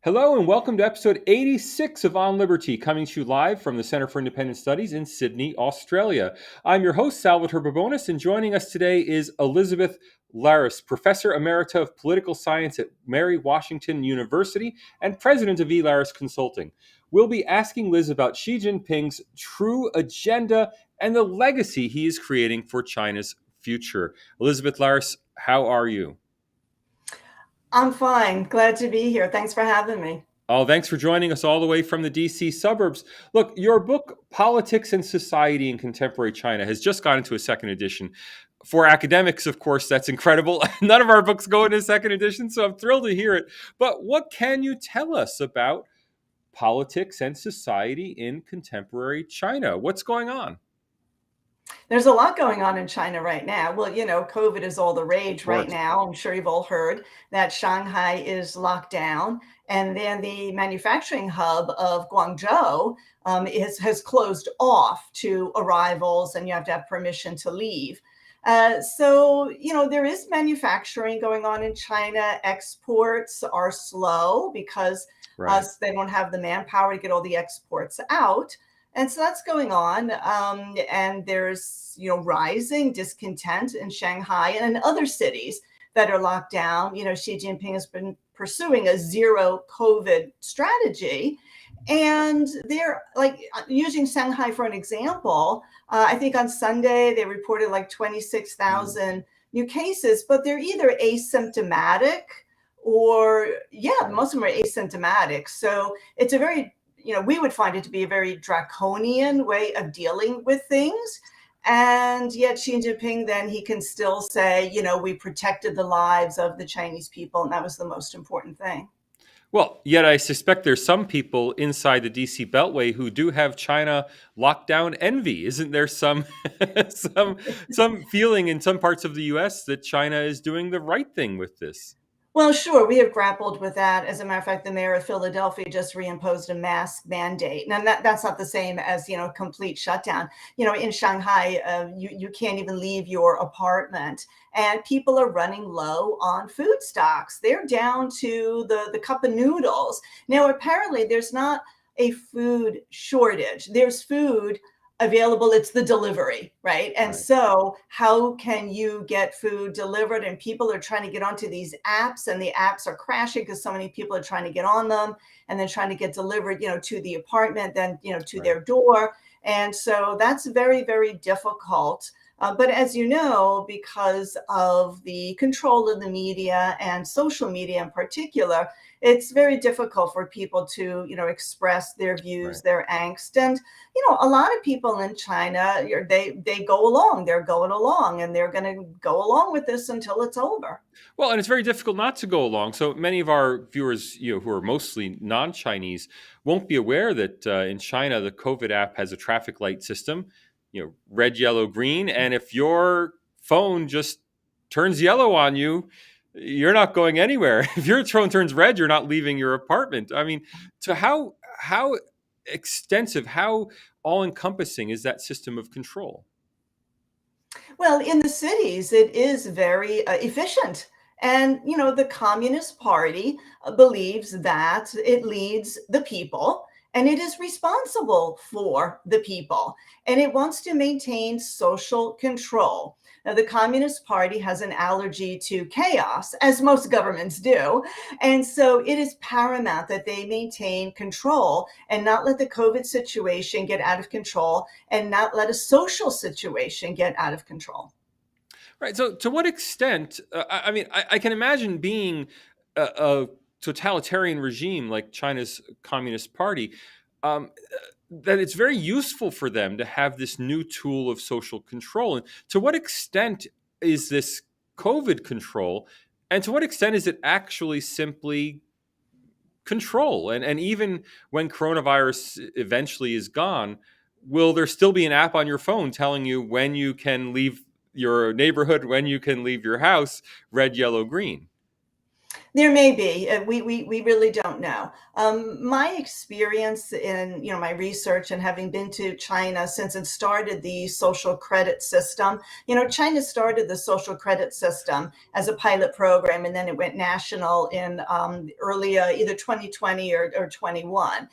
Hello and welcome to episode 86 of On Liberty, coming to you live from the Center for Independent Studies in Sydney, Australia. I'm your host, Salvatore Babonis, and joining us today is Elizabeth Larus, Professor Emerita of Political Science at Mary Washington University and President of E. Larus Consulting. We'll be asking Liz about Xi Jinping's true agenda and the legacy he is creating for China's future. Elizabeth Larus, how are you? I'm fine. Glad to be here. Thanks for having me. Oh, thanks for joining us all the way from the DC suburbs. Look, your book, Politics and Society in Contemporary China, has just gone into a second edition. For academics, of course, that's incredible. None of our books go into a second edition, so I'm thrilled to hear it. But what can you tell us about politics and society in contemporary China? What's going on? There's a lot going on in China right now. Well, COVID is all the rage Of right course. now. I'm sure you've all heard that Shanghai is locked down, and then the manufacturing hub of Guangzhou has closed off to arrivals, and you have to have permission to leave. There is manufacturing going on in China. Exports are slow because Right. they don't have the manpower to get all the exports out. And so that's going on. And there's, rising discontent in Shanghai and in other cities that are locked down. Xi Jinping has been pursuing a zero COVID strategy. And they're like using Shanghai for an example. I think on Sunday, they reported like 26,000 new cases, but they're either asymptomatic or, yeah, most of them are asymptomatic. So it's a very we would find it to be a very draconian way of dealing with things. And yet Xi Jinping, then he can still say, we protected the lives of the Chinese people. And that was the most important thing. Well, yet I suspect there's some people inside the DC Beltway who do have China lockdown envy. Isn't there some some feeling in some parts of the US that China is doing the right thing with this? Well, sure, we have grappled with that. As a matter of fact, the mayor of Philadelphia just reimposed a mask mandate. Now, that's not the same as, complete shutdown. In Shanghai, you can't even leave your apartment. And people are running low on food stocks. They're down to the cup of noodles. Now, apparently, there's not a food shortage. There's food available. It's the delivery, right? And Right. so how can you get food delivered? And people are trying to get onto these apps, and the apps are crashing because so many people are trying to get on them and then trying to get delivered, to the apartment, then, to Right. their door. And so that's very, very difficult. But as you know, because of the control of the media and social media in particular, it's very difficult for people to, express their views, Right. their angst. And, a lot of people in China, they go along, they're going along, and they're going to go along with this until it's over. Well, and it's very difficult not to go along. So many of our viewers, who are mostly non-Chinese, won't be aware that in China the COVID app has a traffic light system, red, yellow, green, and if your phone just turns yellow on you, you're not going anywhere. If your phone turns red, you're not leaving your apartment. I mean, so how extensive, how all-encompassing is that system of control? Well, in the cities, it is very efficient. And, the Communist Party believes that it leads the people and it is responsible for the people, and it wants to maintain social control. Now, the Communist Party has an allergy to chaos, as most governments do. And so it is paramount that they maintain control and not let the COVID situation get out of control and not let a social situation get out of control. Right. So, to what extent? I can imagine being a totalitarian regime like China's Communist Party, that it's very useful for them to have this new tool of social control. And to what extent is this COVID control, and to what extent is it actually simply control? And even when coronavirus eventually is gone, will there still be an app on your phone telling you when you can leave your neighborhood, when you can leave your house, red, yellow, green? There may be. We really don't know. My experience in my research and having been to China since it started the social credit system. China started the social credit system as a pilot program, and then it went national in early either 2020 or 21.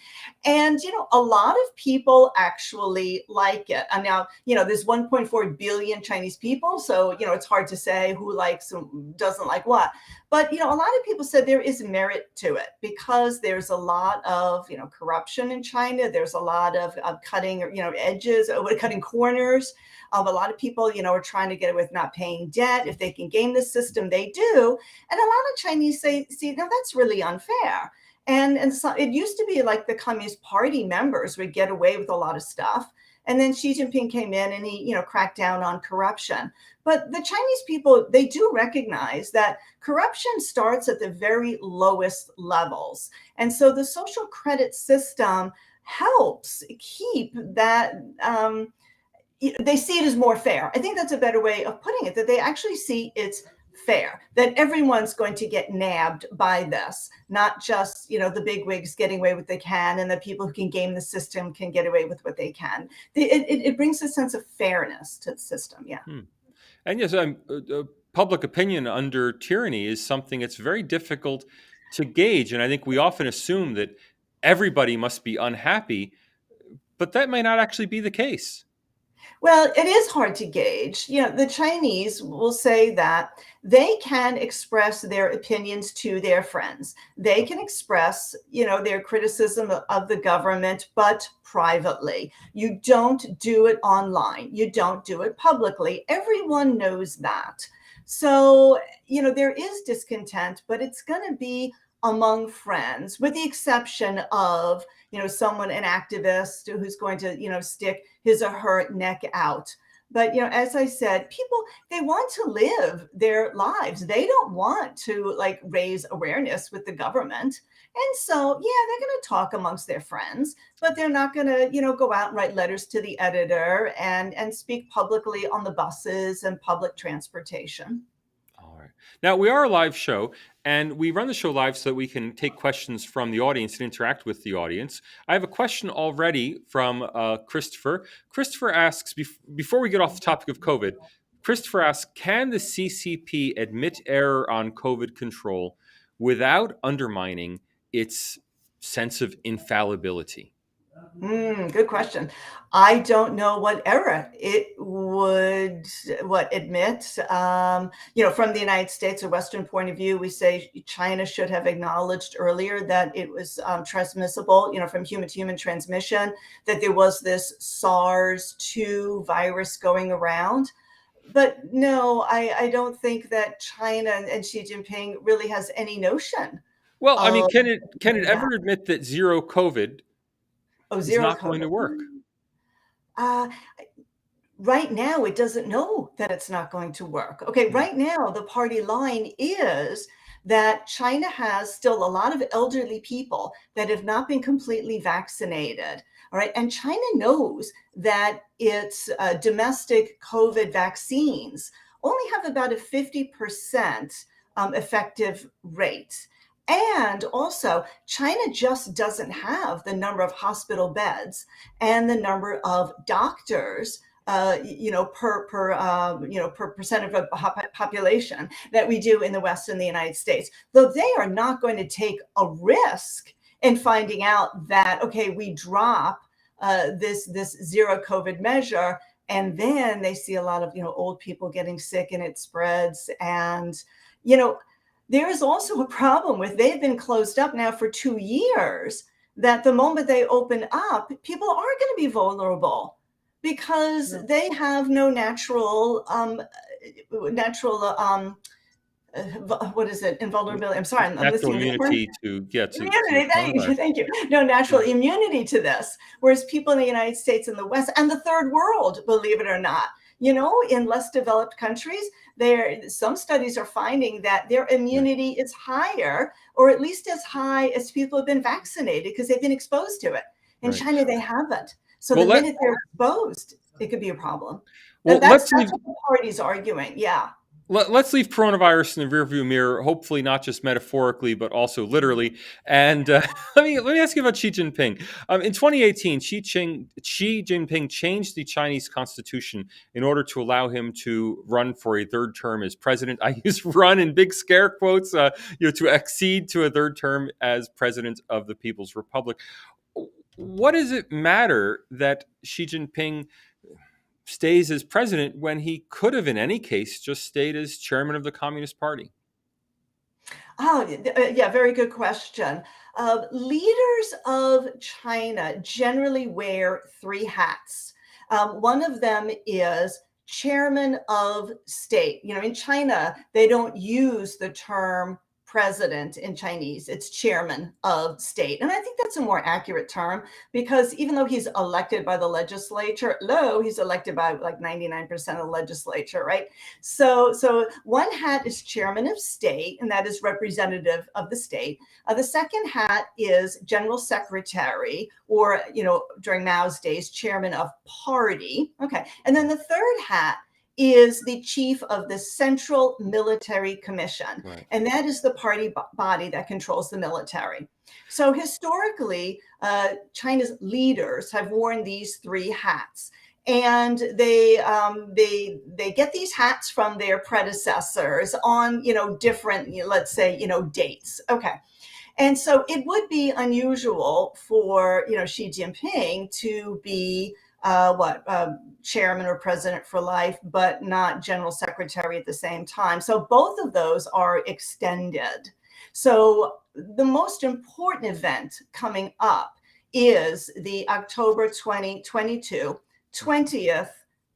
And a lot of people actually like it. And now there's 1.4 billion Chinese people, so it's hard to say who likes and doesn't like what. But a lot of people said there is merit to it because there's a lot of corruption in China. There's a lot of cutting edges, cutting corners. A lot of people are trying to get away with not paying debt. If they can game the system, they do. And a lot of Chinese say, see, now that's really unfair. And so it used to be like the Communist Party members would get away with a lot of stuff. And then Xi Jinping came in and he, cracked down on corruption. But the Chinese people, they do recognize that corruption starts at the very lowest levels. And so the social credit system helps keep that. They see it as more fair. I think that's a better way of putting it, that they actually see it's fair, that everyone's going to get nabbed by this, not just the big wigs getting away with what they can and the people who can game the system can get away with what they can. It brings a sense of fairness to the system. Yeah. And yes, public opinion under tyranny is something that's very difficult to gauge, and I think we often assume that everybody must be unhappy, but that may not actually be the case. Well, it is hard to gauge. The Chinese will say that they can express their opinions to their friends. They can express, their criticism of the government, but privately. You don't do it online. You don't do it publicly. Everyone knows that. So, there is discontent, but it's going to be among friends, with the exception of someone, an activist who's going to stick his or her neck out. But as I said, people, they want to live their lives. They don't want to raise awareness with the government. And so they're going to talk amongst their friends, but they're not going to go out and write letters to the editor and speak publicly on the buses and public transportation. Now, we are a live show, and we run the show live so that we can take questions from the audience and interact with the audience. I have a question already from Christopher. Christopher asks, before we get off the topic of COVID, Christopher asks, can the CCP admit error on COVID control without undermining its sense of infallibility? Good question. I don't know what error it would admit. From the United States, a Western point of view, we say China should have acknowledged earlier that it was transmissible, from human to human transmission, that there was this SARS-2 virus going around. But no, I don't think that China and Xi Jinping really has any notion. Well, I mean, can it ever admit that zero COVID is Zero not going COVID. to work? Right now, it doesn't know that it's not going to work. Okay, right now, the party line is that China has still a lot of elderly people that have not been completely vaccinated. All right, and China knows that its domestic COVID vaccines only have about a 50% effective rate. And also, China just doesn't have the number of hospital beds and the number of doctors, per percent of a population that we do in the West and the United States. Though they are not going to take a risk in finding out that, okay, we drop this zero COVID measure, and then they see a lot of old people getting sick and it spreads. And there is also a problem with, they've been closed up now for 2 years, that the moment they open up, people are going to be vulnerable because they have no natural what is it? Invulnerability. I'm sorry. I'm Natural listening immunity to immunity. Thank you. No natural immunity to this. Whereas people in the United States and the West and the third world, believe it or not, in less developed countries, some studies are finding that their immunity is higher, or at least as high as people have been vaccinated because they've been exposed to it. In China, they haven't. So the minute they're exposed, it could be a problem. That's what the party's arguing. Yeah. Let's leave coronavirus in the rearview mirror. Hopefully, not just metaphorically, but also literally. And let me ask you about Xi Jinping. In 2018, Xi Jinping changed the Chinese constitution in order to allow him to run for a third term as president. I use "run" in big scare quotes. To accede to a third term as president of the People's Republic. What does it matter that Xi Jinping stays as president when he could have, in any case, just stayed as chairman of the Communist Party? Oh, yeah, very good question. Leaders of China generally wear three hats. One of them is chairman of state. In China, they don't use the term president in Chinese, it's chairman of state. And I think that's a more accurate term because even though he's elected by the legislature, he's elected by like 99% of the legislature, right? So one hat is chairman of state, and that is representative of the state. The second hat is general secretary, or during Mao's days, chairman of party. Okay, and then the third hat is the chief of the Central Military Commission. Right. And that is the party body that controls the military. So historically, China's leaders have worn these three hats. And they get these hats from their predecessors on different, let's say, dates. Okay. And so it would be unusual for Xi Jinping to be chairman or president for life, but not general secretary at the same time. So both of those are extended. So the most important event coming up is the October 2022 20th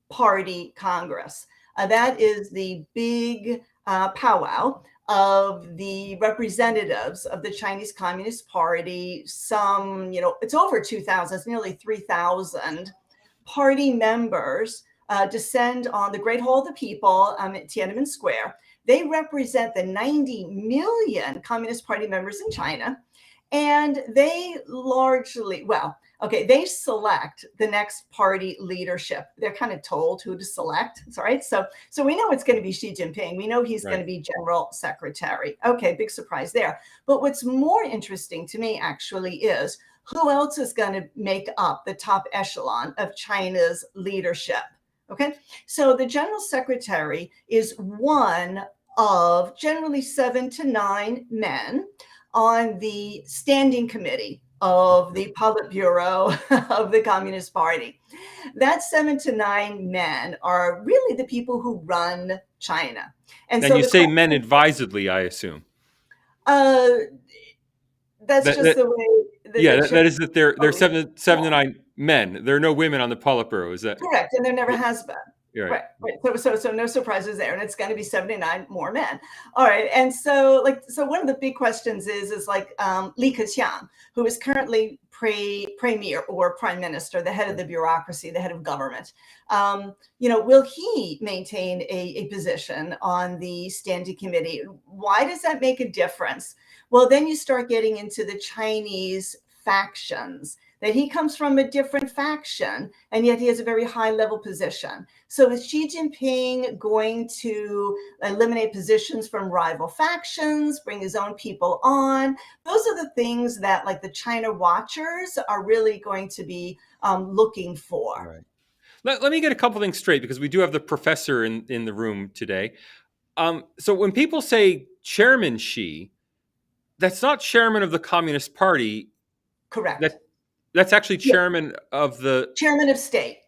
Party Congress. That is the big powwow of the representatives of the Chinese Communist Party. It's over 2,000, it's nearly 3,000 party members descend on the Great Hall of the People at Tiananmen Square. They represent the 90 million Communist Party members in China. And they they select the next party leadership. They're kind of told who to select. All right. So we know it's going to be Xi Jinping. We know he's going to be general secretary. Okay, big surprise there. But what's more interesting to me actually is who else is going to make up the top echelon of China's leadership? Okay, so the general secretary is one of generally 7 to 9 men on the standing committee of the Politburo of the Communist Party. That 7 to 9 men are really the people who run China. And so you say men advisedly, I assume. That's just the way. That is that they're 7 to 9 men. There are no women on the Politburo. Is that correct? And there never has been. Right. So no surprises there, and it's going to be 79 more men. All right, and so one of the big questions is Li Keqiang, who is currently premier or prime minister, the head of the bureaucracy, the head of government. Will he maintain a position on the standing committee? Why does that make a difference? Well, then you start getting into the Chinese factions, that he comes from a different faction, and yet he has a very high level position. So is Xi Jinping going to eliminate positions from rival factions, bring his own people on? Those are the things that the China watchers are really going to be looking for. Right. Let me get a couple things straight, because we do have the professor in the room today. So when people say Chairman Xi, that's not chairman of the Communist Party. Correct. That's actually chairman of the... Chairman of state.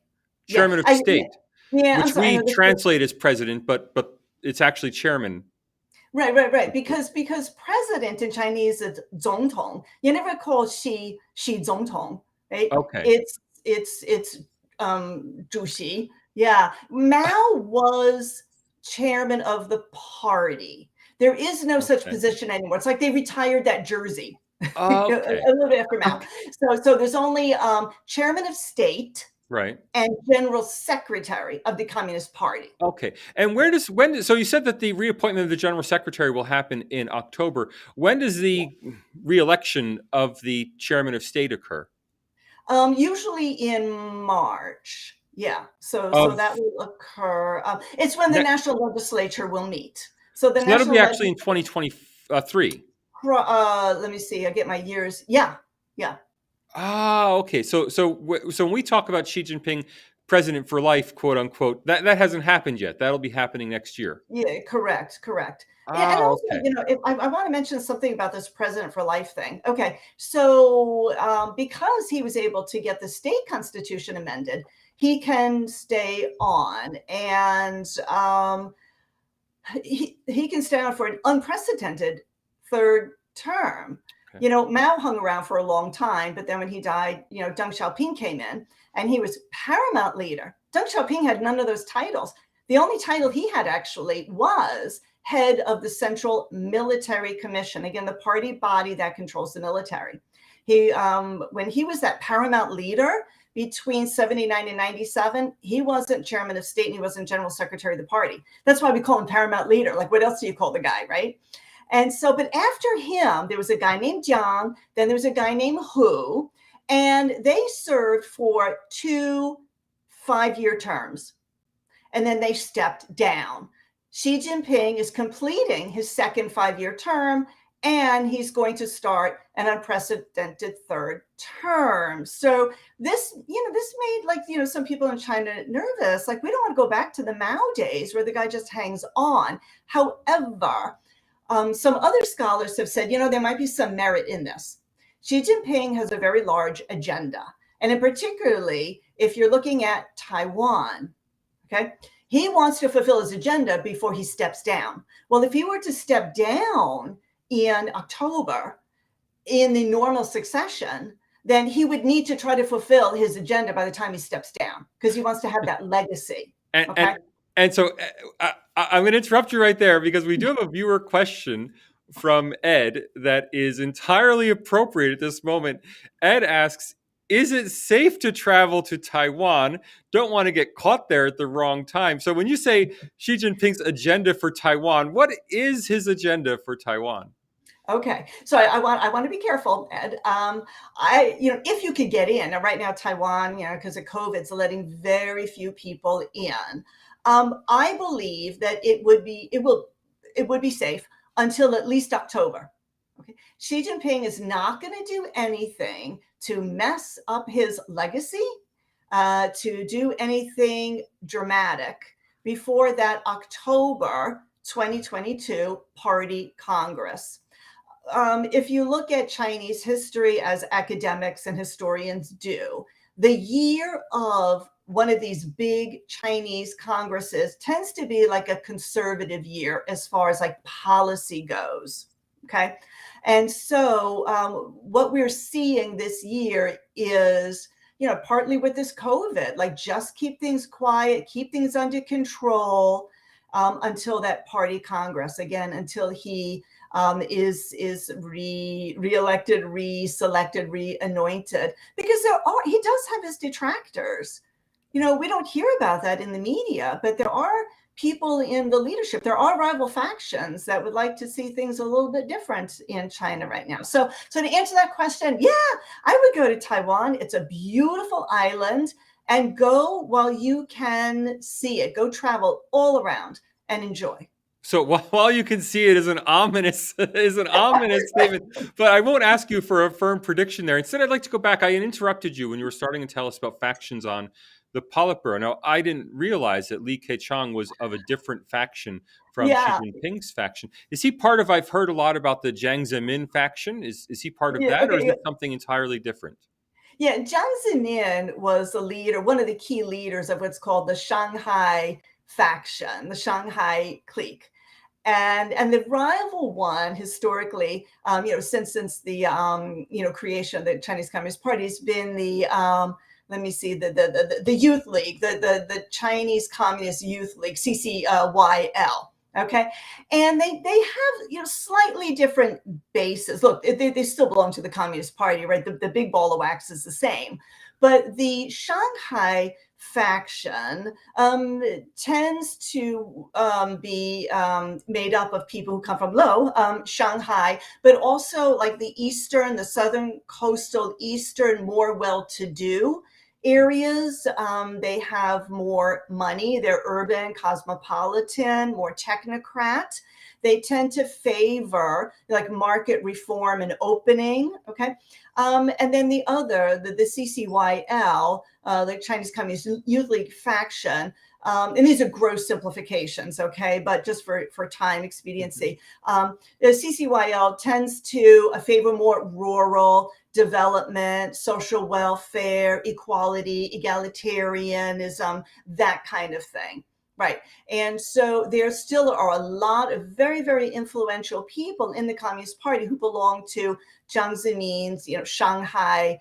Chairman of state. Yeah, which we translate as president, but it's actually chairman. Right. Because president in Chinese is 总统. You never call Xi 总统, right? Okay. It's 主席. Yeah. Mao was chairman of the party. There is no such position anymore. It's like they retired that jersey. Okay. A little bit after Mao. So there's only chairman of state, right, and general secretary of the Communist Party. Okay. And so you said that the reappointment of the general secretary will happen in October. When does the re-election of the chairman of state occur? Usually in March. Yeah. So Of that will occur. It's when the next, national legislature will meet. So the so that'll be national actually in legislature. 2023. Let me see. I get my years. Yeah. Yeah. Ah, okay. So when we talk about Xi Jinping, president for life, quote unquote, that hasn't happened yet. That'll be happening next year. Yeah, correct, correct. Yeah, and Ah, also, okay. if I want to mention something about this president for life thing. Okay, so because he was able to get the state constitution amended, he can stay on, and he can stay on for an unprecedented third term. Okay. Mao hung around for a long time, but then when he died, Deng Xiaoping came in, and he was paramount leader. Deng Xiaoping had none of those titles. The only title he had actually was head of the Central Military Commission, again, the party body that controls the military. When he was that paramount leader between 79 and 97, he wasn't chairman of state and he wasn't general secretary of the party. That's why we call him paramount leader. Like, what else do you call the guy, right? And so, but after him, there was a guy named Jiang, then there was a guy named Hu, and they served for 2 5-year terms. And then they stepped down. Xi Jinping is completing his second 5-year term, and he's going to start an unprecedented third term. So this made some people in China nervous. Like, we don't want to go back to the Mao days where the guy just hangs on. However, some other scholars have said, there might be some merit in this. Xi Jinping has a very large agenda. And in particularly, if you're looking at Taiwan, okay, he wants to fulfill his agenda before he steps down. Well, if he were to step down in October in the normal succession, then he would need to try to fulfill his agenda by the time he steps down, because he wants to have that legacy. And Okay. and so I'm going to interrupt you right there because we do have a viewer question from Ed that is entirely appropriate at this moment. Ed asks, is it safe to travel to Taiwan? Don't want to get caught there at the wrong time. So when you say Xi Jinping's agenda for Taiwan, what is his agenda for Taiwan? Okay, so I want to be careful, Ed. If you could get in, right now Taiwan, because of COVID, is letting very few people in. I believe that it would be safe until at least October. Okay, Xi Jinping is not going to do anything to mess up his legacy, to do anything dramatic before that October 2022 Party Congress. If you look at Chinese history, as academics and historians do, the year of one of these big Chinese congresses tends to be like a conservative year as far as like policy goes. Okay. And so what we're seeing this year is, partly with this COVID, like, just keep things quiet, keep things under control until that party Congress, again, until he is re-elected, re-selected, re-anointed, because he does have his detractors. We don't hear about that in the media, but there are people in the leadership. There are rival factions that would like to see things a little bit different in China right now. So to answer that question, yeah, I would go to Taiwan. It's a beautiful island, and go while you can see it. Go travel all around and enjoy. So while you can see it is an ominous statement, but I won't ask you for a firm prediction there. Instead, I'd like to go back. I interrupted you when you were starting to tell us about factions on the Politburo. Now, I didn't realize that Li Keqiang was of a different faction from Xi Yeah. Jinping's faction. Is he part of? I've heard a lot about the Jiang Zemin faction. Is he part of Yeah. that, or is Okay. it something entirely different? Yeah, Jiang Zemin was the leader, one of the key leaders of what's called the Shanghai faction, the Shanghai clique. And the rival one historically, since the creation of the Chinese Communist Party, has been the the Youth League, the Chinese Communist Youth League, CCYL. Okay, and they have slightly different bases. Look, they still belong to the Communist Party, right? The big ball of wax is the same, but the Shanghai faction tends to be made up of people who come from Shanghai, but also like the southern coastal eastern, more well-to-do areas. They have more money. They're urban, cosmopolitan, more technocrat. They tend to favor like market reform and opening. Okay. And then the CCYL, the Chinese Communist Youth League faction, and these are gross simplifications, okay, but just for time expediency, the CCYL tends to favor more rural development, social welfare, equality, egalitarianism, that kind of thing. Right. And so there still are a lot of very, very influential people in the Communist Party who belong to Jiang Zemin's, Shanghai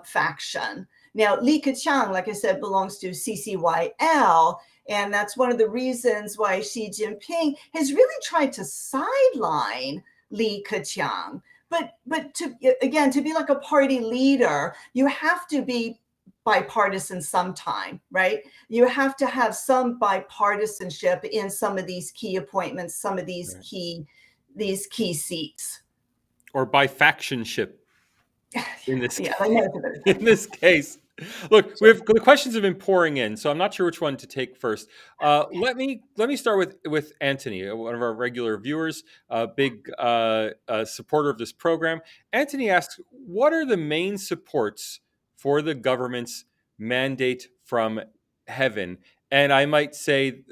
faction. Now, Li Keqiang, like I said, belongs to CCYL. And that's one of the reasons why Xi Jinping has really tried to sideline Li Keqiang. But to be like a party leader, you have to be bipartisan sometime, right? You have to have some bipartisanship in some of these key appointments, some of these key seats. Or by factionship in this Yeah, in this case. Look, the questions have been pouring in, so I'm not sure which one to take first. Let me start with Anthony, one of our regular viewers, a big supporter of this program. Anthony asks, what are the main supports for the government's mandate from heaven? And I might say,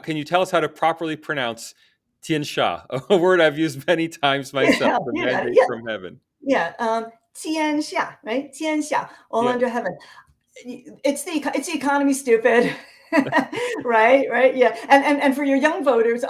can you tell us how to properly pronounce Tiansha, a word I've used many times myself, the mandate from heaven? Yeah, 天下, right? 天下, all under heaven. It's the economy, stupid. Right, yeah, and for your young voters,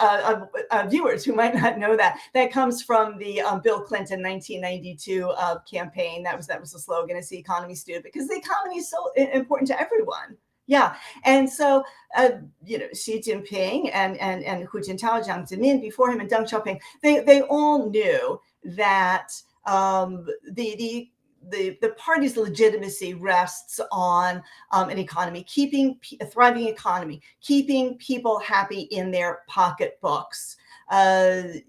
viewers who might not know that comes from the Bill Clinton 1992 campaign. That was the slogan: "It's the economy, stupid," because the economy is so important to everyone. Yeah, and so Xi Jinping and Hu Jintao, Jiang Zemin before him, and Deng Xiaoping, they all knew that the party's legitimacy rests on an economy, a thriving economy, keeping people happy in their pocketbooks. The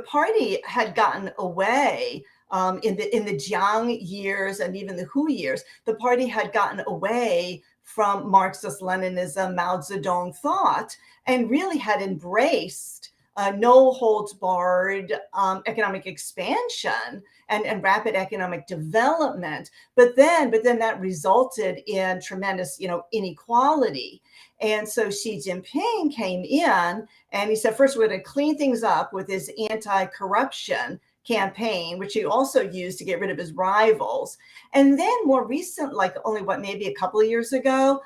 party had gotten away in the Jiang years and even the Hu years. The party had gotten away from Marxist-Leninism, Mao Zedong thought, and really had embraced no holds barred economic expansion and rapid economic development. But then that resulted in tremendous, inequality. And so Xi Jinping came in and he said, first, we're going to clean things up with his anti-corruption campaign, which he also used to get rid of his rivals. And then more recent, like only maybe a couple of years ago,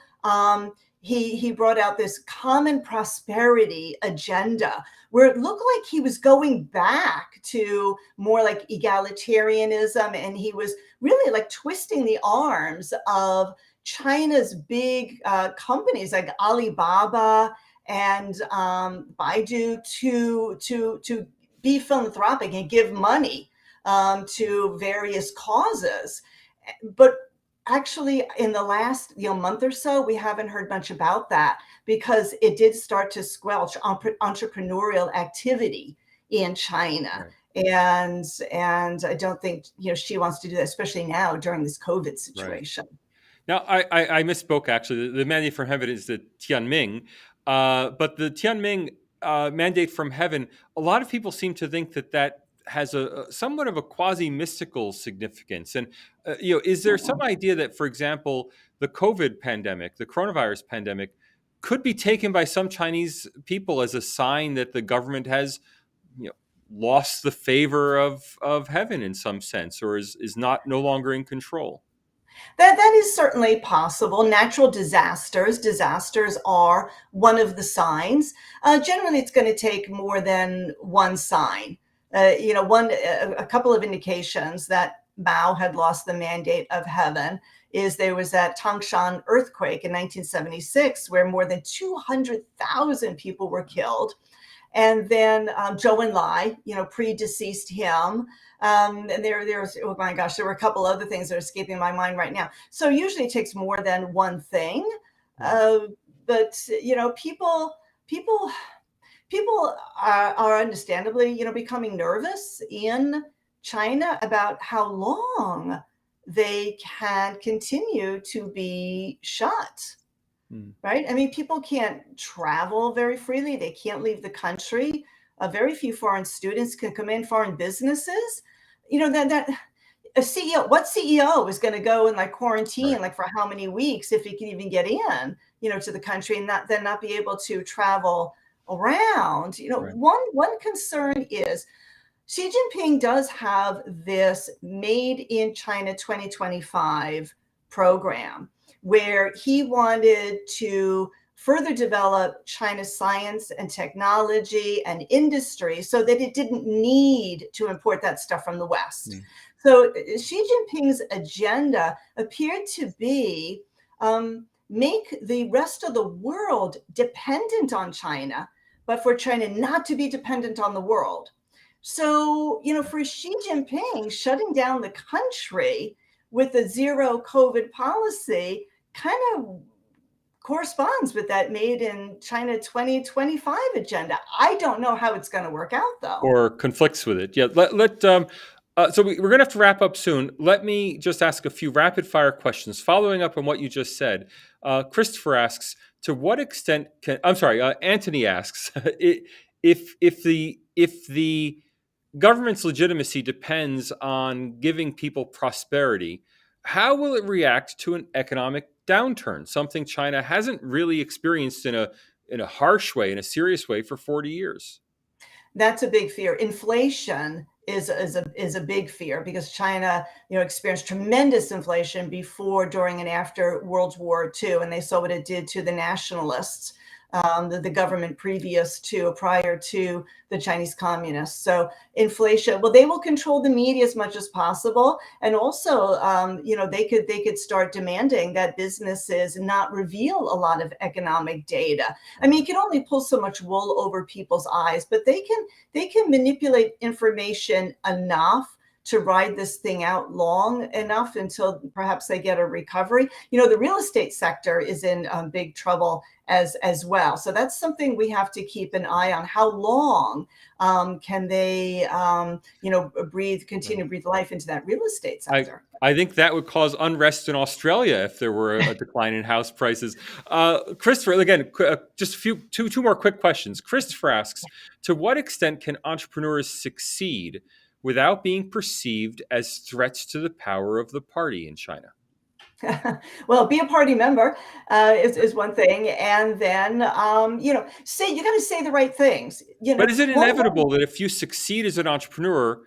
he brought out this common prosperity agenda where it looked like he was going back to more like egalitarianism, and he was really like twisting the arms of China's big companies like Alibaba and Baidu to be philanthropic and give money to various causes. But actually, in the last month or so, we haven't heard much about that because it did start to squelch entrepreneurial activity in China. Right. And I don't think she wants to do that, especially now during this COVID situation. Right. Now, I misspoke, actually. The mandate from heaven is the Tianming. But the Tianming mandate from heaven, a lot of people seem to think that has a somewhat of a quasi-mystical significance. And, is there some idea that, for example, the COVID pandemic, the coronavirus pandemic, could be taken by some Chinese people as a sign that the government has, lost the favor of heaven in some sense, or is no longer in control? That is certainly possible. Natural disasters are one of the signs. Generally, it's going to take more than one sign. A couple of indications that Mao had lost the mandate of heaven is there was that Tangshan earthquake in 1976 where more than 200,000 people were killed. And then Zhou Enlai, predeceased him. And there's, oh my gosh, there were a couple other things that are escaping my mind right now. So usually it takes more than one thing. But people are understandably, becoming nervous in China about how long they can continue to be shut. Mm. Right? I mean, people can't travel very freely. They can't leave the country. Very few foreign students can come in, foreign businesses. That a CEO, what CEO is going to go and like quarantine Right. like for how many weeks if he can even get in, to the country and not be able to travel around. Right. One concern is Xi Jinping does have this Made in China 2025 program where he wanted to further develop China's science and technology and industry so that it didn't need to import that stuff from the West. Mm. So Xi Jinping's agenda appeared to be make the rest of the world dependent on China, but for China not to be dependent on the world. So, for Xi Jinping, shutting down the country with a zero COVID policy kind of corresponds with that Made in China 2025 agenda. I don't know how it's going to work out, though. Or conflicts with it. Yeah. So we're going to have to wrap up soon. Let me just ask a few rapid fire questions following up on what you just said. Christopher asks, to what extent can, I'm sorry, Anthony asks, if the government's legitimacy depends on giving people prosperity, how will it react to an economic downturn, something China hasn't really experienced in a harsh way, in a serious way for 40 years? That's a big fear. Inflation is a big fear because China, experienced tremendous inflation before, during, and after World War II, and they saw what it did to the nationalists, the government prior to the Chinese communists. So inflation, well, they will control the media as much as possible, and also, they could start demanding that businesses not reveal a lot of economic data. I mean, you can only pull so much wool over people's eyes, but they can manipulate information enough to ride this thing out long enough until perhaps they get a recovery. The real estate sector is in big trouble as well. So that's something we have to keep an eye on. How long can they, continue to breathe life into that real estate sector? I think that would cause unrest in Australia if there were a decline in house prices. Christopher, again, just two more quick questions. Christopher asks, to what extent can entrepreneurs succeed without being perceived as threats to the power of the party in China? Well, be a party member is one thing, and then you got to say the right things. But is it inevitable that if you succeed as an entrepreneur,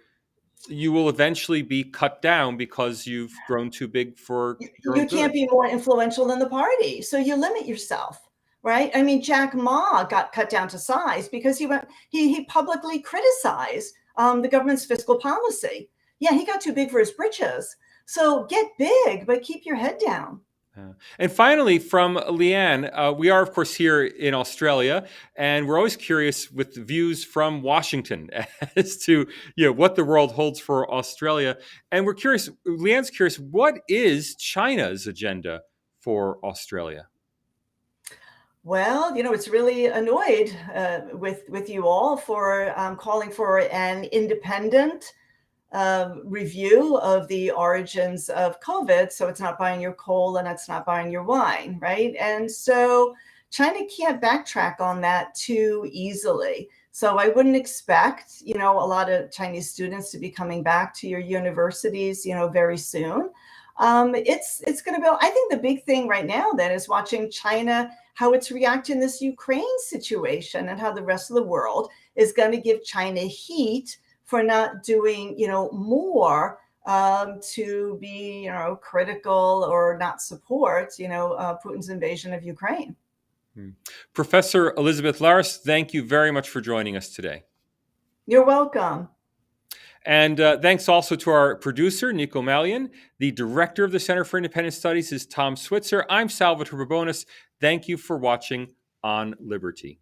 you will eventually be cut down because you've grown too big for your you own can't good? be more influential than the party, so you limit yourself. Right? I mean, Jack Ma got cut down to size because he publicly criticized the government's fiscal policy. Yeah, he got too big for his britches. So get big, but keep your head down. And finally, from Leanne, we are, of course, here in Australia, and we're always curious with views from Washington as to what the world holds for Australia. And we're curious, Leanne's curious, what is China's agenda for Australia? Well, it's really annoyed with you all for calling for an independent review of the origins of COVID. So it's not buying your coal and it's not buying your wine, right? And so China can't backtrack on that too easily. So I wouldn't expect, a lot of Chinese students to be coming back to your universities, very soon. It's going to go. I think the big thing right now then is watching China, how it's reacting to this Ukraine situation, and how the rest of the world is going to give China heat for not doing, more to be, critical or not support, Putin's invasion of Ukraine. Professor Elizabeth Larus, thank you very much for joining us today. You're welcome. And thanks also to our producer, Nico Malian. The director of the Center for Independent Studies is Tom Switzer. I'm Salvatore Babonis. Thank you for watching On Liberty.